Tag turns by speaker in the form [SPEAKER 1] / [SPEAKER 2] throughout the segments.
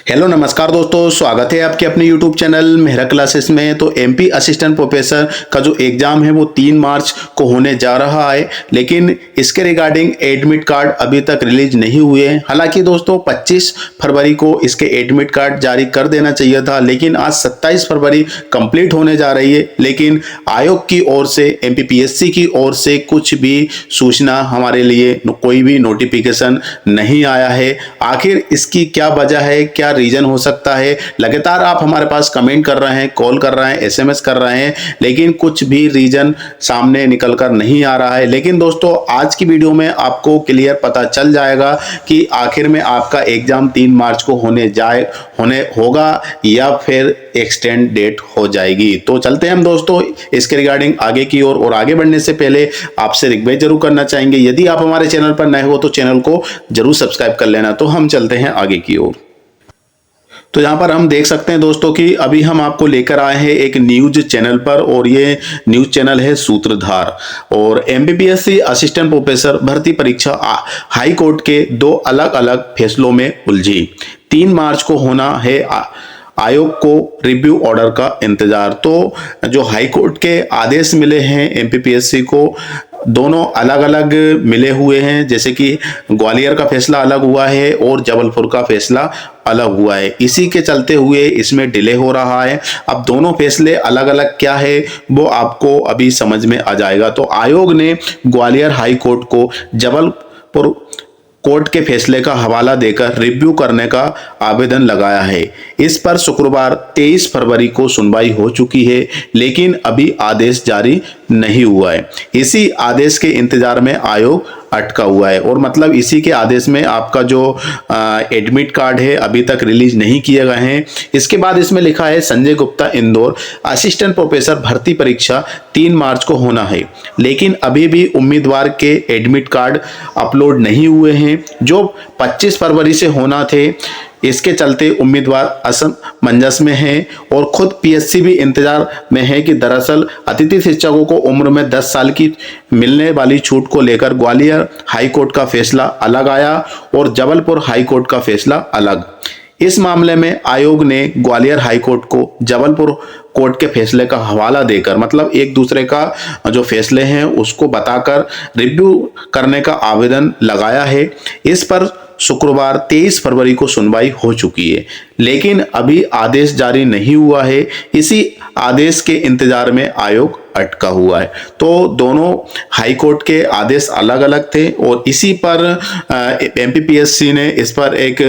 [SPEAKER 1] Hello नमस्कार दोस्तों, स्वागत है आपके अपने यूट्यूब चैनल मेहरा क्लासेस में। तो एमपी असिस्टेंट प्रोफेसर का जो एग्ज़ाम है वो 3 मार्च को होने जा रहा है, लेकिन इसके रिगार्डिंग एडमिट कार्ड अभी तक रिलीज नहीं हुए हैं। हालांकि दोस्तों 25 फरवरी को इसके एडमिट कार्ड जारी कर देना चाहिए था, लेकिन आज 27 फरवरी कंप्लीट होने जा रही है, लेकिन आयोग की ओर से एमपीपीएससी की ओर से कुछ भी सूचना हमारे लिए कोई भी नोटिफिकेशन नहीं आया है। आखिर इसकी क्या वजह है, क्या रीजन हो सकता है? लगातार आप हमारे पास कमेंट कर रहे हैं, कॉल कर रहे हैं, एसएमएस कर रहे हैं, लेकिन कुछ भी रीजन सामने निकल कर नहीं आ रहा है। लेकिन दोस्तों आज की वीडियो में आपको क्लियर पता चल जाएगा कि आखिर में आपका एग्जाम 3 मार्च को होने होगा या फिर एक्सटेंड डेट हो जाएगी। तो चलते हैं हम दोस्तों इसके रिगार्डिंग आगे की ओर। और आगे बढ़ने से पहले आपसे रिक्वेस्ट जरूर करना चाहेंगे, यदि आप हमारे चैनल पर नए हो तो चैनल को जरूर सब्सक्राइब कर लेना। तो हम चलते हैं आगे की ओर। तो यहाँ पर हम देख सकते हैं दोस्तों कि अभी हम आपको लेकर आए हैं एक न्यूज चैनल पर, और ये न्यूज चैनल है सूत्रधार। और एमपीपीएससी असिस्टेंट प्रोफेसर भर्ती परीक्षा हाई कोर्ट के 2 अलग अलग फैसलों में उलझी। 3 मार्च को होना है आयोग को रिव्यू ऑर्डर का इंतजार। तो जो हाई कोर्ट के आदेश मिले हैं एमपीपीएससी को, दोनों अलग अलग मिले हुए हैं। जैसे कि ग्वालियर का फैसला अलग हुआ है और जबलपुर का फैसला अलग हुआ है। इसी के चलते हुए इसमें डिले हो रहा है। अब दोनों फैसले अलग अलग क्या है वो आपको अभी समझ में आ जाएगा। तो आयोग ने ग्वालियर हाई कोर्ट को जबलपुर कोर्ट के फैसले का हवाला देकर रिव्यू करने का आवेदन लगाया है। इस पर शुक्रवार 23 फरवरी को सुनवाई हो चुकी है, लेकिन अभी आदेश जारी नहीं हुआ है। इसी आदेश के इंतजार में आयोग अटका हुआ है। और मतलब इसी के आदेश में आपका जो एडमिट कार्ड है अभी तक रिलीज नहीं किए गए हैं। इसके बाद इसमें लिखा है संजय गुप्ता इंदौर असिस्टेंट प्रोफेसर भर्ती परीक्षा 3 मार्च को होना है, लेकिन अभी भी उम्मीदवार के एडमिट कार्ड अपलोड नहीं हुए हैं जो 25 फरवरी से होना थे। इसके चलते उम्मीदवार असमंजस में हैं और खुद पीएससी भी इंतजार में है कि दरअसल अतिथि शिक्षकों को उम्र में 10 साल की मिलने वाली छूट को लेकर ग्वालियर हाई कोर्ट का फैसला अलग आया और जबलपुर हाई कोर्ट का फैसला अलग। इस मामले में आयोग ने ग्वालियर हाई कोर्ट को जबलपुर कोर्ट के फैसले का हवाला देकर, मतलब एक दूसरे का जो फैसले हैं उसको बताकर रिव्यू करने का आवेदन लगाया है। इस पर शुक्रवार 23 फरवरी को सुनवाई हो चुकी है, लेकिन अभी आदेश जारी नहीं हुआ है। इसी आदेश के इंतजार में आयोग अटका हुआ है। तो दोनों हाई कोर्ट के आदेश अलग अलग थे और इसी पर एमपीपीएससी ने इस पर एक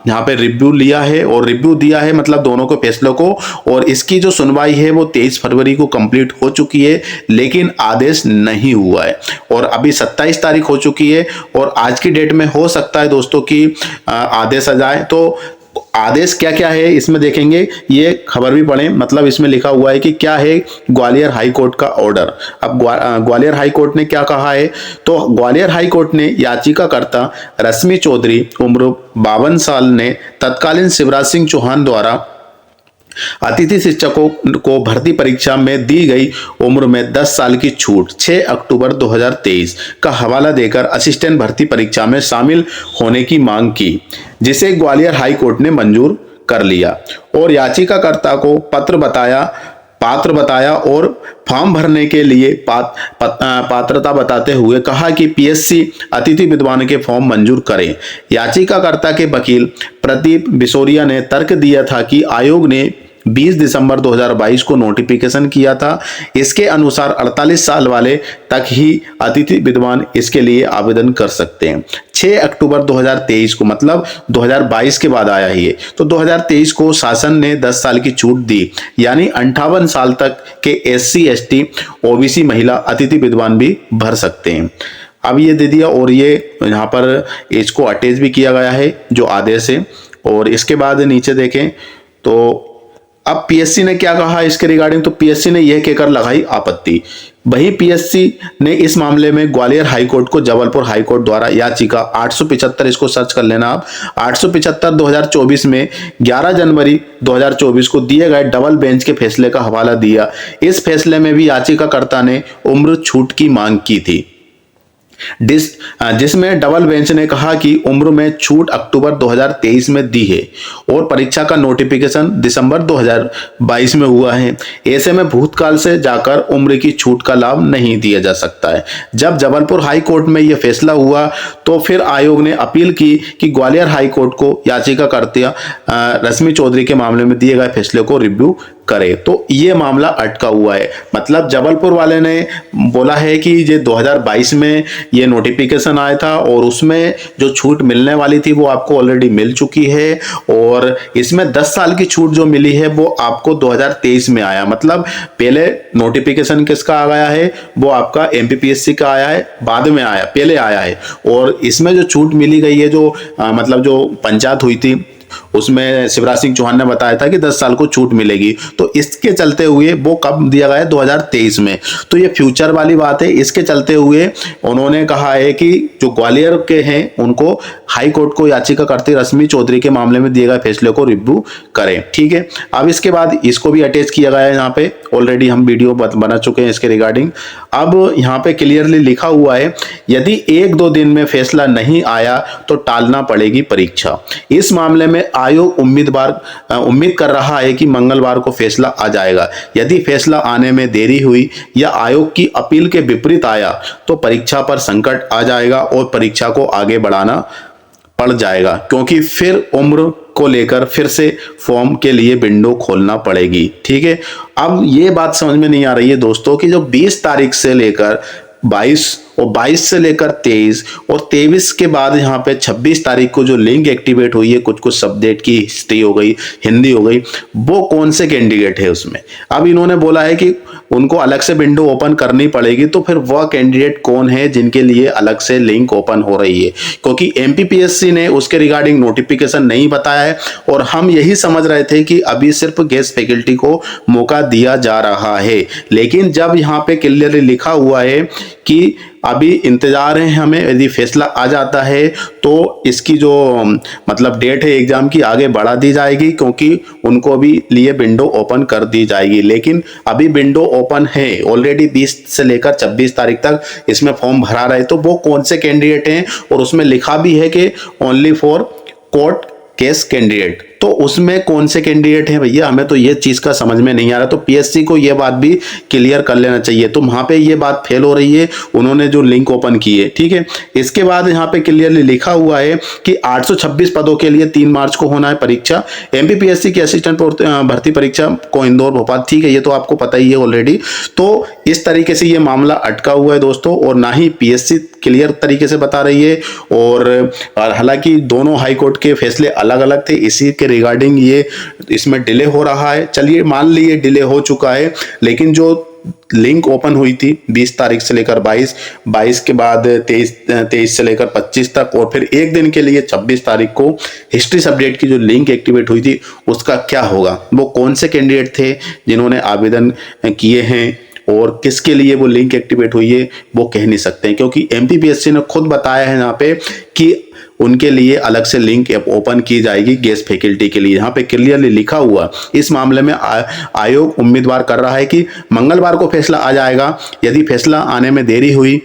[SPEAKER 1] यहाँ पे रिव्यू लिया है और रिव्यू दिया है, मतलब दोनों के फैसलों को। और इसकी जो सुनवाई है वो 23 फरवरी को कंप्लीट हो चुकी है, लेकिन आदेश नहीं हुआ है। और अभी 27 तारीख हो चुकी है और आज की डेट में हो सकता है दोस्तों कि आदेश आ जाए। तो आदेश क्या क्या है इसमें देखेंगे, ये खबर भी पढ़ें। मतलब इसमें लिखा हुआ है कि क्या है ग्वालियर हाई कोर्ट का ऑर्डर। अब ग्वालियर हाई कोर्ट ने क्या कहा है, तो ग्वालियर हाई कोर्ट ने याचिकाकर्ता रश्मि चौधरी उम्र 52 साल ने तत्कालीन शिवराज सिंह चौहान द्वारा अतिथि शिक्षकों को भर्ती परीक्षा में दी गई उम्र में 10 साल की छूट 6 अक्टूबर 2023 का हवाला देकर असिस्टेंट भर्ती परीक्षा में शामिल होने की मांग की, जिसे ग्वालियर हाई कोर्ट ने मंजूर कर लिया और याचिकाकर्ता को पात्र बताया और फॉर्म भरने के लिए पात्रता बताते हुए कहा कि पीएससी अतिथि विद्वान के फॉर्म मंजूर करें। याचिकाकर्ता के वकील प्रदीप बिसोरिया ने तर्क दिया था कि आयोग ने 20 दिसंबर 2022 को नोटिफिकेशन किया था। इसके अनुसार 48 साल वाले तक ही अतिथि विद्वान इसके लिए आवेदन कर सकते हैं। 6 अक्टूबर 2023 को, मतलब 2022 के बाद आया ही है, तो 2023 को शासन ने 10 साल की छूट दी, यानी 58 साल तक के SC ST OBC महिला अतिथि विद्वान भी भर सकते हैं। अब ये दे दिया और ये यहाँ पर एज को अटैच भी किया गया है जो आदेश है। और इसके बाद नीचे देखें तो अब पीएससी ने क्या कहा इसके रिगार्डिंग, तो पीएससी ने यह कहकर लगाई आपत्ति। वही पीएससी ने इस मामले में ग्वालियर हाई कोर्ट को जबलपुर हाई कोर्ट द्वारा याचिका 875, इसको सर्च कर लेना आप, 875 2024 में 11 जनवरी 2024 को दिए गए डबल बेंच के फैसले का हवाला दिया। इस फैसले में भी याचिकाकर्ता ने उम्र छूट की मांग की थी। जिसमें डबल बेंच ने कहा कि उम्र में छूट अक्टूबर 2023 में दी है और परीक्षा का नोटिफिकेशन दिसंबर 2022 में हुआ है। ऐसे में भूतकाल से जाकर उम्र की छूट का लाभ नहीं दिया जा सकता है। जब जबलपुर हाई कोर्ट में यह फैसला हुआ तो फिर आयोग ने अपील की कि ग्वालियर हाई कोर्ट को याचिकाकर्ता रश्मि चौधरी के मामले में दिए गए फैसले को रिव्यू करे। तो ये मामला अटका हुआ है। मतलब जबलपुर वाले ने बोला है कि ये 2022 में ये नोटिफिकेशन आया था और उसमें जो छूट मिलने वाली थी वो आपको ऑलरेडी मिल चुकी है और इसमें 10 साल की छूट जो मिली है वो आपको 2023 में आया। मतलब पहले नोटिफिकेशन किसका आ गया है, वो आपका एमपीपीएससी का आया है, बाद में आया, पहले आया है। और इसमें जो छूट मिली गई है, जो मतलब जो पंचायत हुई थी उसमें शिवराज सिंह चौहान ने बताया था कि 10 साल को छूट मिलेगी। तो इसके चलते हुए वो कब दिया गया है, 2023 में। तो ये फ्यूचर वाली बात है। इसके चलते हुए उन्होंने कहा है कि जो ग्वालियर के हैं उनको हाई कोर्ट को याचिकाकर्ता रश्मि चौधरी के मामले में दिए गए फैसले को रिव्यू करें। ठीक है, अब इसके बाद इसको भी अटैच किया गया है। यहाँ पे ऑलरेडी हम वीडियो बना चुके हैं इसके रिगार्डिंग। अब यहाँ पे क्लियरली लिखा हुआ है, यदि 1-2 दिन में फैसला नहीं आया तो टालना पड़ेगी परीक्षा। इस मामले में आयोग उम्मीद कर रहा है कि मंगलवार को फैसला आ जाएगा। यदि फैसला आने में देरी हुई या आयोग की अपील के विपरीत आया तो परीक्षा पर संकट आ जाएगा और परीक्षा को आगे बढ़ाना पड़ जाएगा, क्योंकि फिर उम्र को लेकर फिर से फॉर्म के लिए विंडो खोलना पड़ेगी। ठीक है, अब ये बात समझ में नहीं आ रही है दोस्तों कि जो 20 तारीख से लेकर 22 और 22 से लेकर 23 और 23 के बाद यहाँ पे 26 तारीख को जो लिंक एक्टिवेट हुई है, कुछ सब्जेक्ट की हिस्ट्री हो गई, हिंदी हो गई, वो कौन से कैंडिडेट है उसमें। अब इन्होंने बोला है कि उनको अलग से विंडो ओपन करनी पड़ेगी। तो फिर वह कैंडिडेट कौन है जिनके लिए अलग से लिंक ओपन हो रही है, क्योंकि एमपीपीएससी ने उसके रिगार्डिंग नोटिफिकेशन नहीं बताया है और हम यही समझ रहे थे कि अभी सिर्फ गेस्ट फैकल्टी को मौका दिया जा रहा है। लेकिन जब यहाँ पे क्लियरली लिखा हुआ है कि अभी इंतजार है हमें, यदि फैसला आ जाता है तो इसकी जो मतलब डेट है एग्जाम की आगे बढ़ा दी जाएगी, क्योंकि उनको अभी लिए विंडो ओपन कर दी जाएगी। लेकिन अभी विंडो ओपन है ऑलरेडी 20 से लेकर 26 तारीख तक इसमें फॉर्म भरा रहे। तो वो कौन से कैंडिडेट हैं, और उसमें लिखा भी है कि only for court case candidate. तो उसमें कौन से कैंडिडेट हैं भैया, हमें तो ये चीज का समझ में नहीं आ रहा। तो पीएससी को ये बात भी क्लियर कर लेना चाहिए। तो वहां पे ये बात फेल हो रही है, उन्होंने जो लिंक ओपन की है। ठीक है, इसके बाद यहाँ पे क्लियरली लिखा हुआ है कि 826 पदों के लिए 3 मार्च को होना है परीक्षा। एमपीपीएससी की असिस्टेंट भर्ती परीक्षा को इंदौर भोपाल। ठीक है, ये तो आपको पता ही है ऑलरेडी। तो इस तरीके से ये मामला अटका हुआ है दोस्तों, और ना ही पीएससी क्लियर तरीके से बता रही है। और हालांकि दोनों हाई कोर्ट के फैसले अलग अलग थे, इसी के रिगार्डिंग ये इसमें डिले हो रहा है। चलिए मान लिए डिले हो चुका है, लेकिन जो लिंक ओपन हुई थी 20 तारीख से लेकर 22 के बाद 23 से लेकर 25 तक, और फिर एक दिन के लिए 26 तारीख को हिस्ट्री सब्जेक्ट की जो लिंक एक्टिवेट हुई थी उसका क्या होगा, वो कौन से कैंडिडेट थे जिन्होंने आवेदन किए हैं और किसके लिए वो लिंक एक्टिवेट हुई है वो कह नहीं सकते हैं, क्योंकि एमपीपीएससी ने खुद बताया है यहाँ पे कि उनके लिए अलग से लिंक ओपन की जाएगी गेस्ट फैकल्टी के लिए। यहाँ पे क्लियरली लिखा हुआ इस मामले में आयोग उम्मीदवार कर रहा है कि मंगलवार को फैसला आ जाएगा। यदि फैसला आने में देरी हुई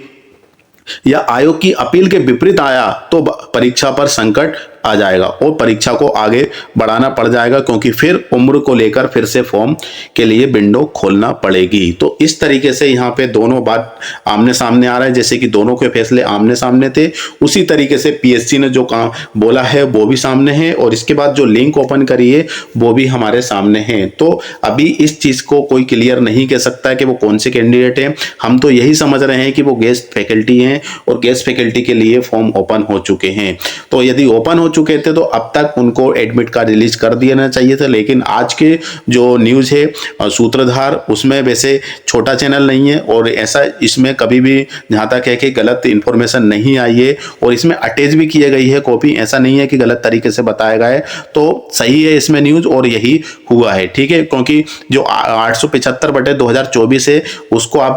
[SPEAKER 1] या आयोग की अपील के विपरीत आया तो परीक्षा पर संकट आ जाएगा और परीक्षा को आगे बढ़ाना पड़ जाएगा, क्योंकि फिर उम्र को लेकर फिर से फॉर्म के लिए विंडो खोलना पड़ेगी। तो इस तरीके से यहाँ पे दोनों बात आमने सामने आ रहा है। जैसे कि दोनों के फैसले आमने सामने थे, उसी तरीके से पीएससी ने जो काम बोला है वो भी सामने है, और इसके बाद जो लिंक ओपन करी है वो भी हमारे सामने है। तो अभी इस चीज को कोई क्लियर नहीं कह सकता है कि वो कौन से कैंडिडेट हैं। हम तो यही समझ रहे हैं कि वो गेस्ट फैकल्टी हैं और गेस्ट फैकल्टी के लिए फॉर्म ओपन हो चुके हैं। तो यदि ओपन हो चुके थे तो अब तक उनको एडमिट कार्ड रिलीज कर देना चाहिए था। लेकिन आज के जो न्यूज है सूत्रधार, उसमें वैसे छोटा चैनल नहीं है और ऐसा इसमें कभी भी जहां तक है कि गलत इंफॉर्मेशन नहीं आई है, और इसमें अटैच भी किए गई है कॉपी। ऐसा नहीं है कि गलत तरीके से बताया गया है, तो सही है इसमें न्यूज और यही हुआ है। ठीक है, क्योंकि जो 875/2024 है उसको आप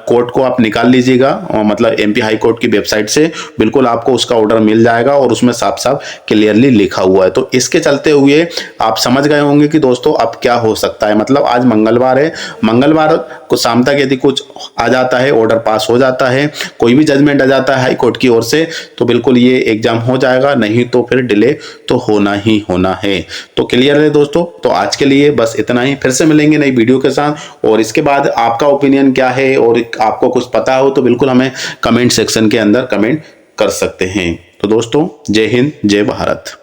[SPEAKER 1] कोर्ट को आप निकाल लीजिएगा, मतलब एमपी हाई कोर्ट की वेबसाइट से बिल्कुल आपको उसका ऑर्डर मिल जाएगा और उसमें साफ साफ क्लियरली लिखा हुआ है। तो इसके चलते हुए आप समझ गए होंगे कि दोस्तों अब क्या हो सकता है। मतलब आज मंगलवार है, मंगलवार को शाम तक यदि कुछ आ जाता है, ऑर्डर पास हो जाता है, कोई भी जजमेंट आ जाता है हाई कोर्ट की ओर से, तो बिल्कुल ये एग्जाम हो जाएगा, नहीं तो फिर डिले तो होना ही होना है। तो क्लियर है दोस्तों। तो आज के लिए बस इतना ही, फिर से मिलेंगे नई वीडियो के साथ। और इसके बाद आपका ओपिनियन क्या है और आपको कुछ पता हो तो बिल्कुल हमें कमेंट सेक्शन के अंदर कमेंट कर सकते हैं। तो दोस्तों, जय हिंद, जय भारत।